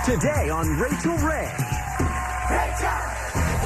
Today on Rachael Ray.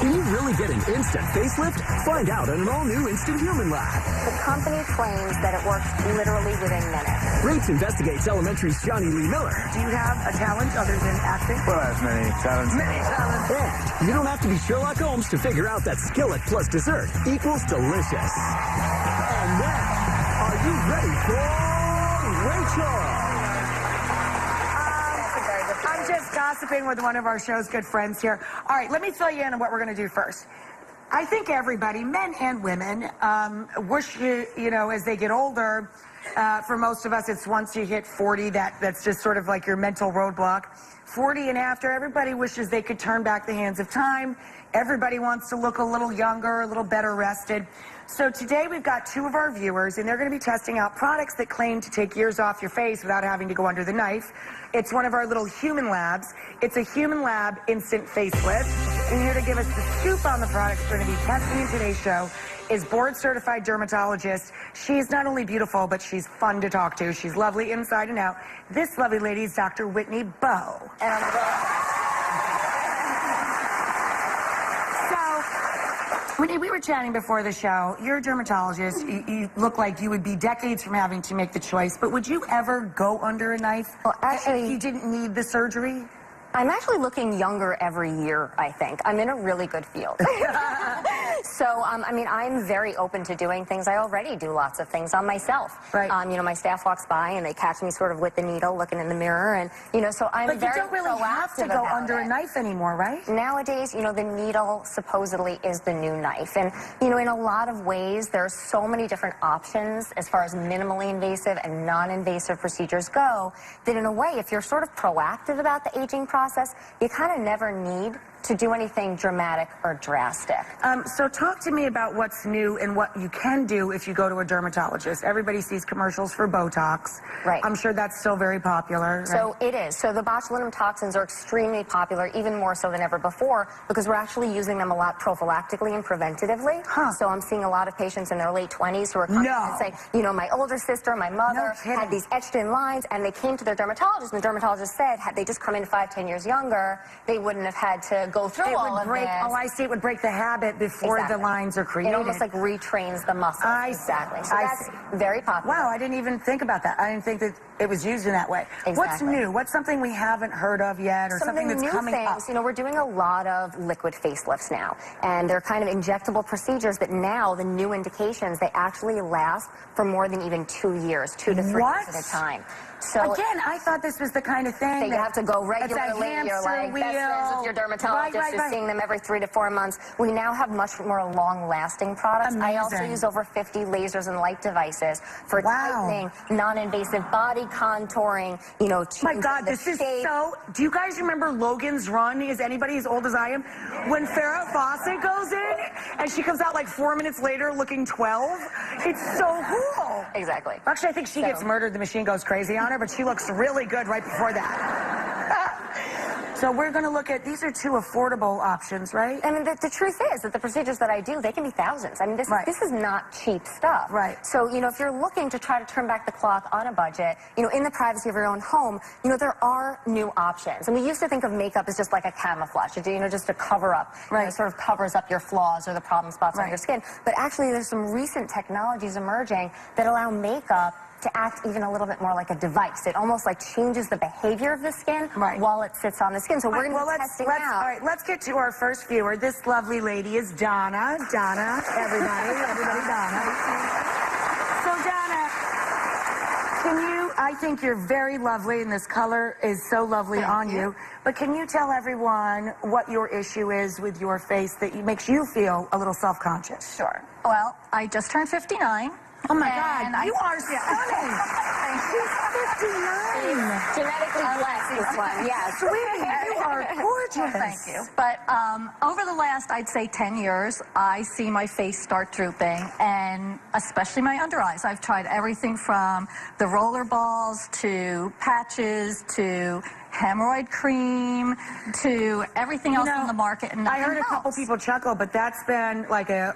Can you really get an instant facelift? Find out at an all-new Instant Human Lab. The company claims that it works literally within minutes. Rates investigates Elementary's Johnny Lee Miller. Do you have a talent other than acting? Well, I have many talents. Many talents. And you don't have to be Sherlock Holmes to figure out that skillet plus dessert equals delicious. And now, are you ready for Rachael? I'm just gossiping with one of our show's good friends here. All right, let me fill you in on what we're going to do first. I think everybody, men and women, wish, you know, as they get older, for most of us, it's once you hit 40, that's just sort of like your mental roadblock. 40 and after, everybody wishes they could turn back the hands of time. Everybody wants to look a little younger, a little better rested. So today we've got two of our viewers, and they're going to be testing out products that claim to take years off your face without having to go under the knife. It's one of our little human labs. It's a human lab instant facelift. And here to give us the scoop on the products we're going to be testing in today's show is board-certified dermatologist. She's not only beautiful, but she's fun to talk to. She's lovely inside and out. This lovely lady is Dr. Whitney Bowe. And Whitney, we were chatting before the show. You're a dermatologist. You look like you would be decades from having to make the choice, but would you ever go under a knife? Well, actually, if you didn't need the surgery? I'm actually looking younger every year, I think. I'm in a really good field. So, I mean, I'm very open to doing things. I already do lots of things on myself. Right. You know, my staff walks by and they catch me sort of with the needle looking in the mirror, and, you know, so I'm very proactive. But you don't really have to go under a knife anymore, right? Nowadays, you know, the needle supposedly is the new knife. And, you know, in a lot of ways, there's so many different options as far as minimally invasive and non-invasive procedures go, that in a way, if you're sort of proactive about the aging process, you kind of never need to do anything dramatic or drastic. So talk to me about what's new and what you can do if you go to a dermatologist. Everybody sees commercials for Botox. Right. I'm sure that's still very popular. So it is. So the botulinum toxins are extremely popular, even more so than ever before, because we're actually using them a lot prophylactically and preventatively. Huh. So I'm seeing a lot of patients in their late 20s who are coming and saying, you know, my older sister, my mother had these etched in lines, and they came to their dermatologist, and the dermatologist said, had they just come in 5-10 years younger, they wouldn't have had to go through all of this. Oh, I see. It would break the habit before the lines are created. It almost like retrains the muscle. Exactly. So that's very popular. Wow, I didn't even think about that. I didn't think that it was used in that way. Exactly. What's new? What's something we haven't heard of yet, or something that's coming up? You know, we're doing a lot of liquid facelifts now, and they're kind of injectable procedures that now, the new indications, they actually last for more than even 2 years, 2 to 3 years at a time. So again, I thought this was the kind of thing that you have to go regularly. You're like best friends with your dermatologist. You're seeing them every 3 to 4 months. We now have much more long-lasting products. Amazing. I also use over 50 lasers and light devices for tightening, non-invasive body contouring. You know, my God, this is so. Do you guys remember Logan's Run? Is anybody as old as I am? When Farrah Fawcett goes in and she comes out like 4 minutes later looking 12. It's so cool. Exactly. Actually, I think she gets murdered. The machine goes crazy on her, but she looks really good right before that. So we're going to look at, these are two affordable options, right? I mean, the truth is that the procedures that I do, they can be thousands. I mean, this is not cheap stuff. Right. So, you know, if you're looking to try to turn back the clock on a budget, you know, in the privacy of your own home, you know, there are new options. And we used to think of makeup as just like a camouflage, you know, just to cover up. Right. You know, it sort of covers up your flaws or the problem spots on your skin. But actually, there's some recent technologies emerging that allow makeup to act even a little bit more like a device. It almost like changes the behavior of the skin while it sits on the skin. So we're going to be testing out. All right, let's get to our first viewer. This lovely lady is Donna. Donna, everybody, Donna. So Donna, I think you're very lovely, and this color is so lovely on you. But can you tell everyone what your issue is with your face that makes you feel a little self-conscious? Sure. Well, I just turned 59. Oh my God, you are stunning. She's 59. Genetically blessed, this one. Yeah, sweetie, you are gorgeous. Thank you. But over the last, I'd say 10 years, I see my face start drooping, and especially my under eyes. I've tried everything from the roller balls to patches to hemorrhoid cream to everything else on the market. And I heard a nothing couple helps. people chuckle, but that's been like I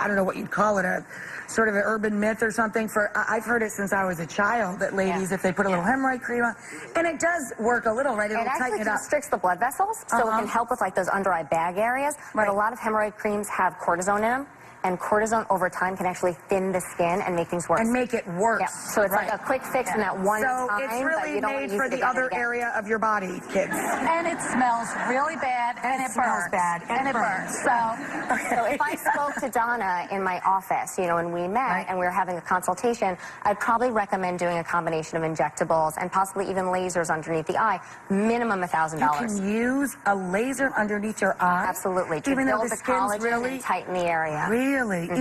don't know what you'd call it, a sort of an urban myth or something. I've heard it since I was a child that ladies, if they put a little hemorrhoid cream on, and it does work a little, right? It'll It actually tighten it up. constricts the blood vessels, so it can help with like those under eye bag areas. But a lot of hemorrhoid creams have cortisone in them, and cortisone over time can actually thin the skin and make things worse. And make it worse. Yep. So it's like a quick fix in that one So time, it's but really you don't want made to use for it the again and other again. area of your body, kids. And it smells really bad, and it smells burns. bad, and it burns. So if I spoke to Donna in my office, you know, and we met and we were having a consultation, I'd probably recommend doing a combination of injectables and possibly even lasers underneath the eye, minimum $1,000. You can use a laser underneath your eye? Absolutely. To Even though build the the skin's collagen really... and tighten the area. Really?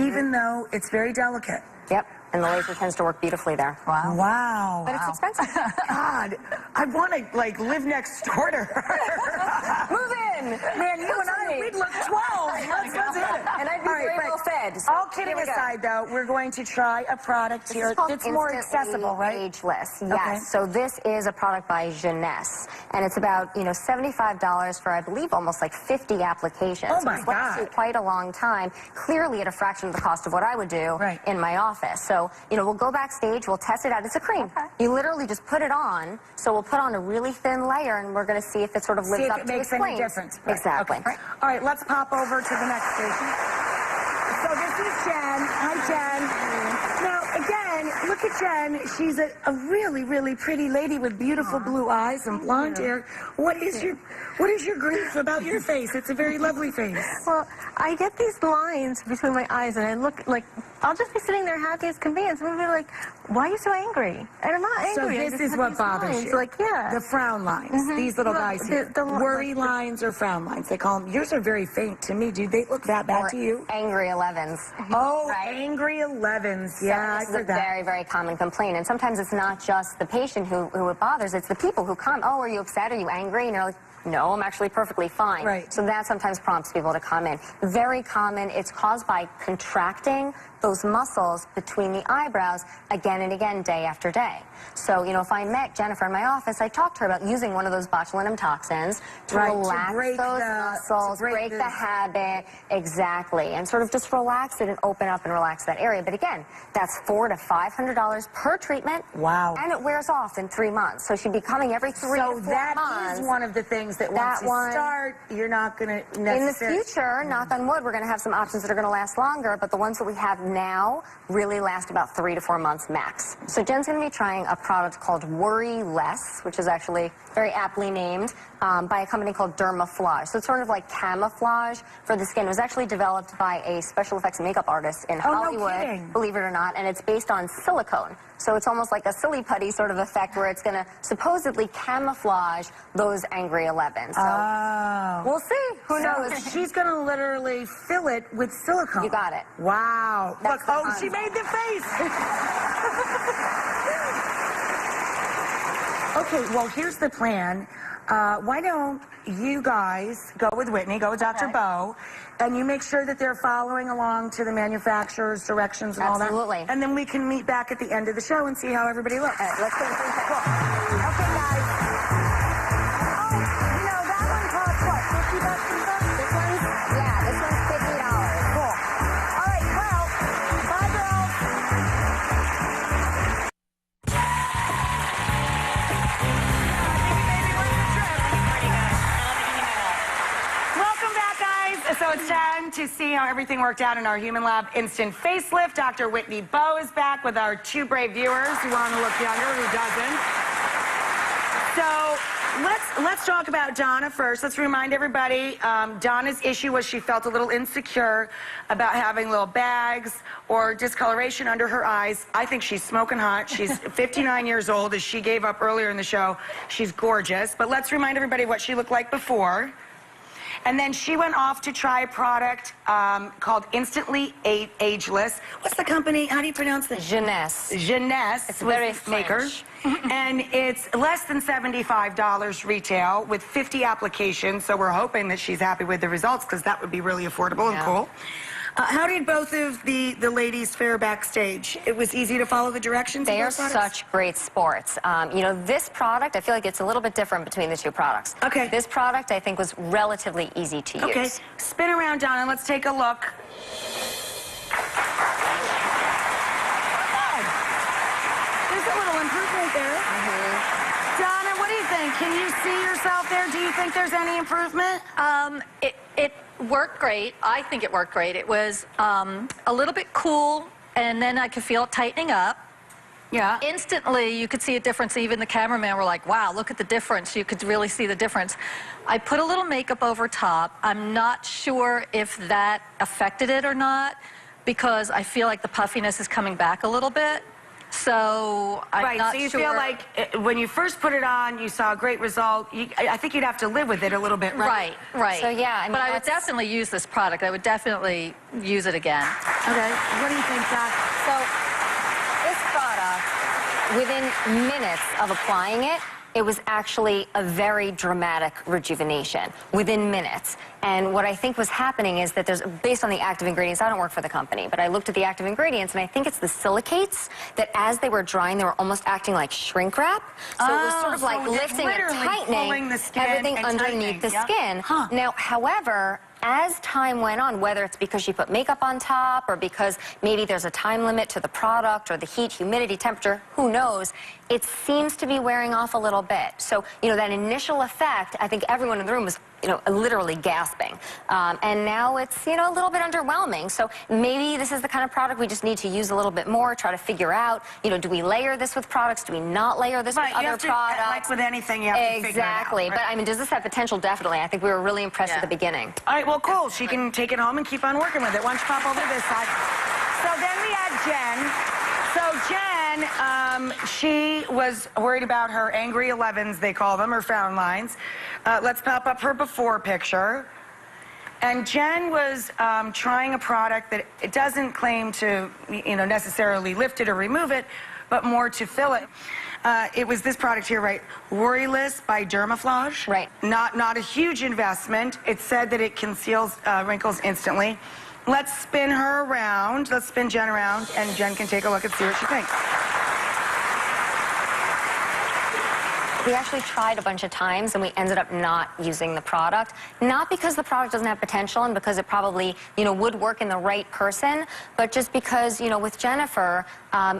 Even though it's very delicate? Yep. And the laser tends to work beautifully there. Wow. Wow. But it's expensive. God, I want to, like, live next door to her. Move in! Man, you and I, we'd look 12. Let's hit it. And I'd be very well fed. So All kidding here we go. aside, though, we're going to try a product here. It's more accessible, right? Ageless, yes. Okay. So this is a product by Jeunesse, and it's about $75 for I believe almost like 50 applications. Oh my Which lasts you God. quite a long time. Clearly at a fraction of the cost of what I would do in my office. So we'll go backstage, we'll test it out. It's a cream. Okay. You literally just put it on. So we'll put on a really thin layer, and we're going to see if it sort of lives up to its makes any claims. difference. Exactly. Okay. All right, let's pop over to the next station. So this is Jen. Hi, Jen. Now, again, look at Jen. She's a really, really pretty lady with beautiful blue eyes and blonde hair. What is your grief about your face? It's a very lovely face. Well, I get these lines between my eyes, and I look like I'll just be sitting there happy as can be, and someone will be like, "Why are you so angry?" And I'm not So angry. I this just is have what these bothers lines. you. Like, yeah. The frown lines. These little Well, guys here. Worry lines or frown lines, they call them. Yours are very faint to me. Do they look that bad Or to you? angry 11s. Oh, Right. angry 11s. Yeah, This I is a heard that. very, very common complaint. And sometimes it's not just the patient who it bothers, it's the people who come, oh, are you upset? Are you angry? And you're like, no, I'm actually perfectly fine. Right. So that sometimes prompts people to come in. Very common. It's caused by contracting those muscles between the eyebrows again and again, day after day. So, if I met Jennifer in my office, I talked to her about using one of those botulinum toxins to Right, to relax break those the- muscles, to break the the- habit, exactly, and sort of just relax it and open up and relax that area. But again, that's $400 to $500 per treatment. Wow. And it wears off in 3 months. So she'd be coming every 3 So to 4 that months. is one of the things that once That you one- start, you're not going to In the necessarily... future, knock on wood, we're going to have some options that are going to last longer, but the ones that we have now really last about 3 to 4 months max. So Jen's going to be trying a product called Worry Less, which is actually very aptly named by a company called Dermaflage. So it's sort of like camouflage for the skin. It was actually developed by a special effects makeup artist in Oh, no Hollywood, kidding. believe it or not, and it's based on silicone. So it's almost like a silly putty sort of effect where it's going to supposedly camouflage those angry 11s. So Oh. we'll see. Who knows? So she's going to literally fill it with silicone. You got it. Wow. That's Look, the she made the face. Okay, well, here's the plan. Why don't you guys go with Whitney, go with Dr. Bo, and you make sure that they're following along to the manufacturerer's directions and all that. Absolutely. And then we can meet back at the end of the show and see how everybody looks. All right, let's get into it. Okay, guys. Oh, that one costs what, $50 or something? This one's, this one's $50. Cool. All right, well, bye, girls. Welcome back, guys. So it's time to see how everything worked out in our Human Lab Instant Facelift. Dr. Whitney Bo is back with our 2 brave viewers who want to look younger, who doesn't. So let's talk about Donna first. Let's remind everybody, Donna's issue was she felt a little insecure about having little bags or discoloration under her eyes. I think she's smoking hot. She's 59 years old, as she gave up earlier in the show. She's gorgeous. But let's remind everybody what she looked like before. And then she went off to try a product called Instantly Ageless. What's the company? How do you pronounce this? Jeunesse. Jeunesse. It's very maker. French. And it's less than $75 retail with 50 applications. So we're hoping that she's happy with the results, because that would be really affordable and cool. How did both of the ladies fare backstage? It was easy to follow the directions? They are of both products? such great sports. You know, this product, I feel like it's a little bit different between the two products. Okay. This product, I think, was relatively easy to use. Okay, spin around, Donna. Let's take a look. There's a little improvement there. Donna, what do you think? Can you see yourself there? Do you think there's any improvement? It worked great. I think it worked great. It was a little bit cool, and then I could feel it tightening up. Yeah. Instantly, you could see a difference. Even the cameraman were like, wow, look at the difference. You could really see the difference. I put a little makeup over top. I'm not sure if that affected it or not, because I feel like the puffiness is coming back a little bit. So I'm not so you sure. feel like when you first put it on, you saw a great result. I think you'd have to live with it a little bit, right? Right. So, yeah, I mean, but I would definitely use this product. I would definitely use it again. Okay. What do you think, Doc? So this product, within minutes of applying it, it was actually a very dramatic rejuvenation within minutes. And what I think was happening is that there's, based on the active ingredients, I don't work for the company, but I looked at the active ingredients, and I think it's the silicates that as they were drying, they were almost acting like shrink wrap. So it was sort of like lifting and tightening the skin everything and underneath the skin. Huh. Now, however, as time went on, whether it's because she put makeup on top or because maybe there's a time limit to the product or the heat, humidity, temperature, who knows, it seems to be wearing off a little bit. So, you know, that initial effect, I think everyone in the room was, you know, literally gasping. And now it's, you know, a little bit underwhelming. So maybe this is the kind of product we just need to use a little bit more, try to figure out, you know, do we layer this with products? Do we not layer this with other products? Like with anything, you have to figure it out. Exactly. But, I mean, does this have potential? Definitely. I think we were really impressed at the beginning. All right, well, cool. She can take it home and keep on working with it. Why don't you pop over to this side? So then we had Jen. So Jen, she was worried about her angry 11s, they call them, or frown lines. Let's pop up her before picture. And Jen was trying a product that it doesn't claim to, you know, necessarily lift it or remove it, but more to fill it. It was this product here, right? Worryless by Dermaflage. Right. Not a huge investment. It said that it conceals wrinkles instantly. Let's spin her around. Let's spin Jen around, and Jen can take a look and see what she thinks. We actually tried a bunch of times, and we ended up not using the product. Not because the product doesn't have potential and because it probably, you know, would work in the right person, but just because, you know, with Jennifer,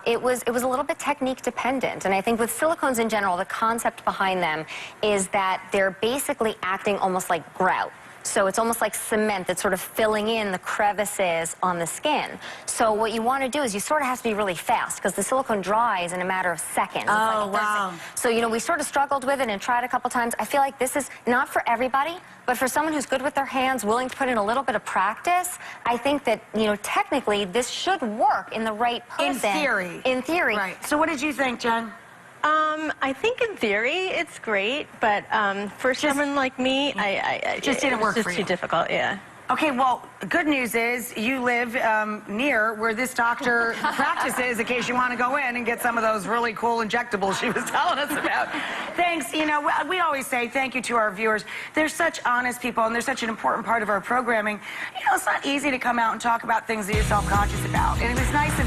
it was a little bit technique dependent. And I think with silicones in general, the concept behind them is that they're basically acting almost like grout. So it's almost like cement that's sort of filling in the crevices on the skin. So what you want to do is you sort of have to be really fast because the silicone dries in a matter of seconds. Oh, wow. So, you know, we sort of struggled with it and tried a couple times. I feel like this is not for everybody, but for someone who's good with their hands, willing to put in a little bit of practice, I think that, you know, technically this should work in the right person. In theory. In theory. Right. So what did you think, Jen? I think in theory it's great, but for someone like me, I just didn't work it's for just you. too difficult, yeah. Okay, well, good news is you live near where this doctor practices in case you want to go in and get some of those really cool injectables she was telling us about. Thanks. You know, we always say thank you to our viewers. They're such honest people, and they're such an important part of our programming. You know, it's not easy to come out and talk about things that you're self-conscious about. And it was nice of